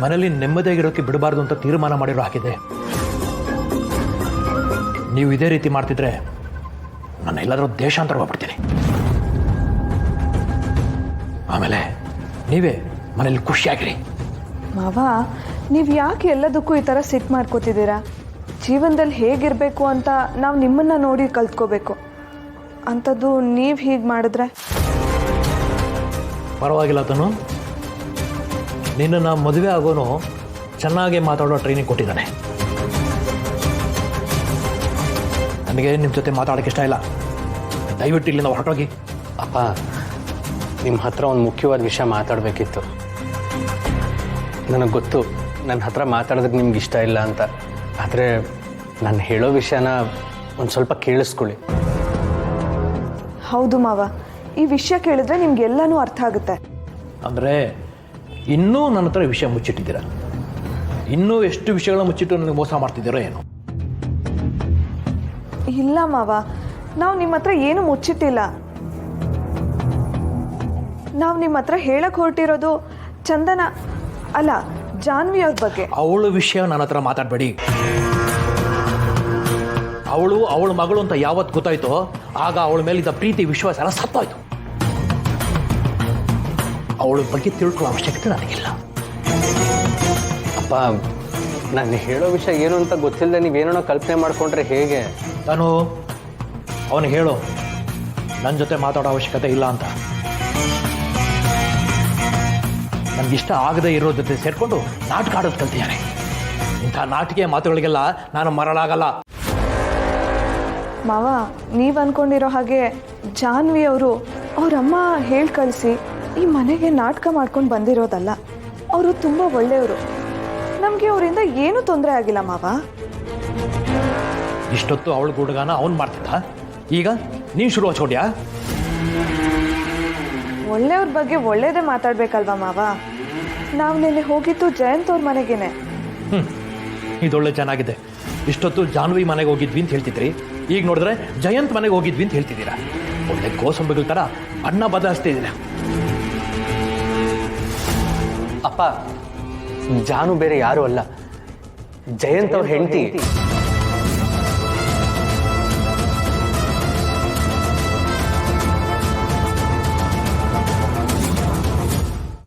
ಮನೇಲಿ ನೆಮ್ಮದಿಯಾಗಿರೋಕ್ಕೆ ಬಿಡಬಾರ್ದು ಅಂತ ತೀರ್ಮಾನ ಮಾಡಿರೋ ಹಾಕಿದೆ. ನೀವು ಇದೇ ರೀತಿ ಮಾಡ್ತಿದ್ರೆ ನಾನು ಎಲ್ಲಾದರೂ ದೇಶಾಂತರ ಹೋಗ್ಬಿಡ್ತೀನಿ. ಆಮೇಲೆ ನೀವೇ ಮನೇಲಿ ಖುಷಿಯಾಗಿರಿ. ಮಾವ, ನೀವು ಯಾಕೆ ಎಲ್ಲದಕ್ಕೂ ಈ ಥರ ಸಿಟ್ಟು ಮಾಡ್ಕೋತಿದ್ದೀರಾ? ಜೀವನದಲ್ಲಿ ಹೇಗಿರಬೇಕು ಅಂತ ನಾವು ನಿಮ್ಮನ್ನು ನೋಡಿ ಕಲ್ತ್ಕೋಬೇಕು. ಅಂಥದ್ದು ನೀವು ಹೀಗೆ ಮಾಡಿದ್ರೆ ಪರವಾಗಿಲ್ಲ ತನು. ನಿನ್ನನ್ನು ಮದುವೆ ಆಗೋನು ಚೆನ್ನಾಗಿ ಮಾತಾಡೋ ಟ್ರೈನಿಂಗ್ ಕೊಟ್ಟಿದ್ದಾನೆ. ನನಗೆ ನಿಮ್ಮ ಜೊತೆ ಮಾತಾಡೋಕ್ಕೆ ಇಷ್ಟ ಇಲ್ಲ. ದಯವಿಟ್ಟು ಇಲ್ಲಿಂದ ಹೊರಟೋಗಿ. ಅಪ್ಪ, ನಿಮ್ಮ ಹತ್ರ ಒಂದು ಮುಖ್ಯವಾದ ವಿಷಯ ಮಾತಾಡಬೇಕಿತ್ತು. ನನಗೆ ಗೊತ್ತು ನನ್ನ ಹತ್ರ ಮಾತಾಡೋದಕ್ಕೆ ನಿಮ್ಗೆ ಇಷ್ಟ ಇಲ್ಲ ಅಂತ. ಆದರೆ ನಾನು ಹೇಳೋ ವಿಷಯನ ಒಂದು ಸ್ವಲ್ಪ ಕೇಳಿಸ್ಕೊಳ್ಳಿ. ಹೌದು ಮಾವ, ಈ ವಿಷಯ ಕೇಳಿದ್ರೆ ನಿಮ್ಗೆಲ್ಲನೂ ಅರ್ಥ ಆಗುತ್ತೆ. ಅಂದರೆ ಇನ್ನೂ ನನ್ನ ಹತ್ರ ವಿಷಯ ಮುಚ್ಚಿಟ್ಟಿದ್ದೀರ. ಇನ್ನೂ ಎಷ್ಟು ವಿಷಯಗಳ ಮುಚ್ಚಿಟ್ಟು ನನಗೆ ಮೋಸ ಮಾಡ್ತಿದ್ದೀರೋ ಏನೋ. ಇಲ್ಲ ಮಾವ, ನಾವು ನಿಮ್ಮ ಹತ್ರ ಏನು ಮುಚ್ಚಿಟ್ಟಿಲ್ಲ. ನಾವು ನಿಮ್ಮ ಹತ್ರ ಹೇಳಕ್ಕೆ ಹೊರಟಿರೋದು ಚಂದನ ಅಲ್ಲ, ಜಾನ್ವಿ ಅವ್ರ ಬಗ್ಗೆ. ಅವಳ ವಿಷಯ ನನ್ನ ಹತ್ರ ಮಾತಾಡಬೇಡಿ. ಅವಳ ಮಗಳು ಅಂತ ಯಾವತ್ತು ಗೊತ್ತಾಯ್ತೋ ಆಗ ಅವಳ ಮೇಲಿದ್ದ ಪ್ರೀತಿ ವಿಶ್ವಾಸ ಎಲ್ಲ ಸತ್ತೋಯ್ತು. ಅವಳ ಬಗ್ಗೆ ತಿಳ್ಕೊಳ್ಳೋ ಅವಶ್ಯಕತೆ ನನಗಿಲ್ಲ. ಅಪ್ಪ, ನಾನು ಹೇಳೋ ವಿಷಯ ಏನು ಅಂತ ಗೊತ್ತಿಲ್ಲದೆ ನೀವೇನೋ ಕಲ್ಪನೆ ಮಾಡಿಕೊಂಡ್ರೆ ಹೇಗೆ? ನಾನು ಅವನಿಗೆ ಹೇಳು ನನ್ನ ಜೊತೆ ಮಾತಾಡೋ ಅವಶ್ಯಕತೆ ಇಲ್ಲ ಅಂತ. ನನಗಿಷ್ಟ ಆಗದೆ ಇರೋ ಜೊತೆ ಸೇರಿಕೊಂಡು ನಾಟಕ ಆಡೋದು ಕಲ್ತಿದ್ದಾನೆ. ಇಂಥ ನಾಟಿಕೆ ಮಾತುಗಳಿಗೆಲ್ಲ ನಾನು ಮರಳಾಗಲ್ಲ. ಮಾವ, ನೀವು ಅಂದ್ಕೊಂಡಿರೋ ಹಾಗೆ ಜಾನ್ವಿ ಅವರು ಅವರಮ್ಮ ಹೇಳಿ ಕಳಿಸಿ ಈ ಮನೆಗೆ ನಾಟಕ ಮಾಡ್ಕೊಂಡು ಬಂದಿರೋದಲ್ಲ. ಅವರು ತುಂಬ ಒಳ್ಳೆಯವರು. ನಮಗೆ ಅವರಿಂದ ಏನೂ ತೊಂದರೆ ಆಗಿಲ್ಲ ಮಾವ. ಇಷ್ಟೊತ್ತು ಅವಳ ಗುಡುಗಾನ ಅವನು ಮಾಡ್ತಿದ್ದ, ಈಗ ನೀನು ಶುರು ಹಚ್ಕೊಂಡ್ಯಾ? ಒಳ್ಳೆಯವ್ರ ಬಗ್ಗೆ ಒಳ್ಳೇದೇ ಮಾತಾಡ್ಬೇಕಲ್ವಾ ಮಾವ? ನಾವು ನಿನ್ನೆ ಹೋಗಿದ್ದು ಜಯಂತ್ ಅವ್ರ ಮನೆಗೇನೆ. ಇದೊಳ್ಳೆ ಚೆನ್ನಾಗಿದೆ. ಇಷ್ಟೊತ್ತು ಜಾನ್ವಿ ಮನೆಗೆ ಹೋಗಿದ್ವಿ ಅಂತ ಹೇಳ್ತಿದ್ರಿ, ಈಗ ನೋಡಿದ್ರೆ ಜಯಂತ್ ಮನೆಗೆ ಹೋಗಿದ್ವಿ ಅಂತ ಹೇಳ್ತಿದ್ದೀರಾ. ಒಳ್ಳೆ ಕೋಸಂಬರಿಗಳ ಥರ ಬಣ್ಣ ಬದಲಾಯಿಸ್ತಿದ್ದೀರಾ. ಅಪ್ಪ, ಜಾನು ಬೇರೆ ಯಾರು ಅಲ್ಲ, ಜಯಂತ್ ಅವ್ರ ಹೆಂಡತಿ.